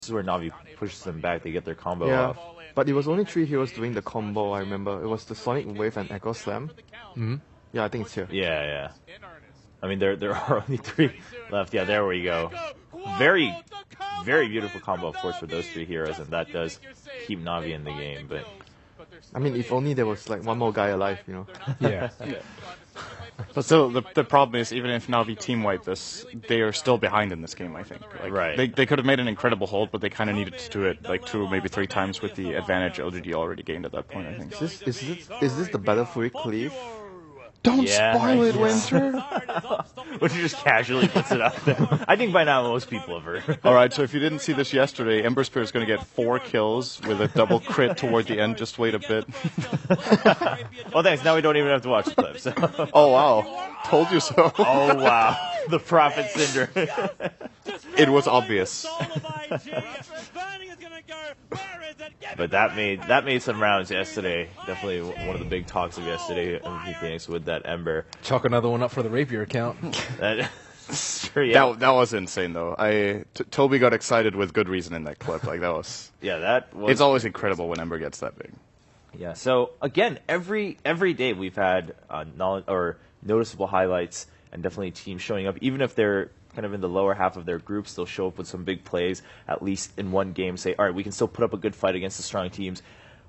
This is where Navi pushes them back. They get their combo off. But it was only 3 heroes doing the combo, I remember. It was the Sonic Wave and Echo Slam. Mm-hmm. Yeah, I think it's here. Yeah. I mean, there are only 3 left. Yeah, there we go. Very, very beautiful combo, of course, for those 3 heroes, and that does keep Navi in the game. But I mean, if only there was like one more guy alive, you know. Yeah. But still, the problem is, even if Navi team wipe this, they are still behind in this game, I think. Like, right. They could have made an incredible hold, but they kind of needed to do it like 2 or maybe 3 times with the advantage LGD already gained at that point, I think. Is this the Battlefield Cleave? Don't spoil it, Winter! Winter just casually puts it out there. I think by now most people have heard. Alright, so if you didn't see this yesterday, Ember Spirit is going to get 4 kills with a double crit toward the end. Just wait a bit. Well, thanks. Now we don't even have to watch the clips. Oh, wow. Told you so. Oh, wow. The Prophet Cinder. It was obvious. But that made some rounds yesterday. Definitely one of the big talks of yesterday, MVP Phoenix with that Ember. Chalk another one up for the Rapier account. Sure, yeah. That was insane, though. Toby got excited with good reason in that clip. Like, that was... Yeah, that was... It's always incredible when Ember gets that big. Yeah, so again, every day we've had noticeable highlights and definitely teams showing up, even if they're kind of in the lower half of their groups, they'll show up with some big plays, at least in one game, say, all right, we can still put up a good fight against the strong teams.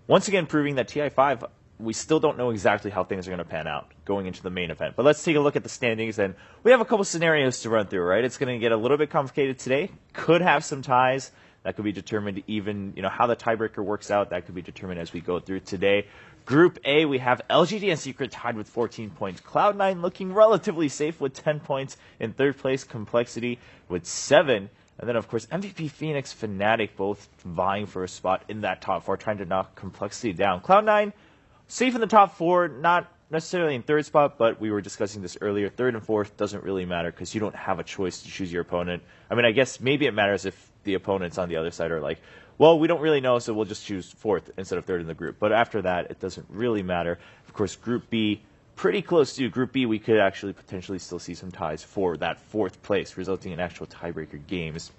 Once again, proving that TI5, we still don't know exactly how things are going to pan out going into the main event. But let's take a look at the standings, and we have a couple scenarios to run through, right? It's going to get a little bit complicated today. Could have some ties. That could be determined even, how the tiebreaker works out. That could be determined as we go through today. Group A, we have LGD and Secret tied with 14 points. Cloud9 looking relatively safe with 10 points. In third place, Complexity with 7. And then, of course, MVP Phoenix, Fnatic, both vying for a spot in that top 4, trying to knock Complexity down. Cloud9, safe in the top 4, not necessarily in third spot, but we were discussing this earlier. Third and fourth doesn't really matter because you don't have a choice to choose your opponent. I mean, I guess maybe it matters if the opponents on the other side are like, well, we don't really know, so we'll just choose fourth instead of third in the group. But after that, it doesn't really matter. Of course, Group B, pretty close to Group B. We could actually potentially still see some ties for that 4th place, resulting in actual tiebreaker games.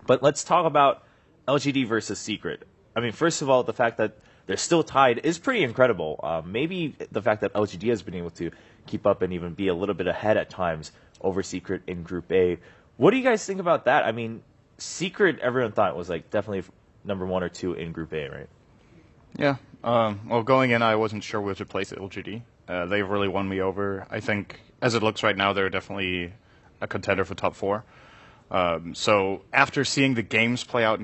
But let's talk about LGD versus Secret. I mean, first of all, the fact that they're still tied is pretty incredible. Maybe the fact that LGD has been able to keep up and even be a little bit ahead at times over Secret in Group A. What do you guys think about that? I mean, Secret, everyone thought was like definitely number 1 or 2 in Group A, right? Yeah. Well, going in, I wasn't sure where to place LGD. They've really won me over. I think, as it looks right now, they're definitely a contender for top 4. So after seeing the games play out in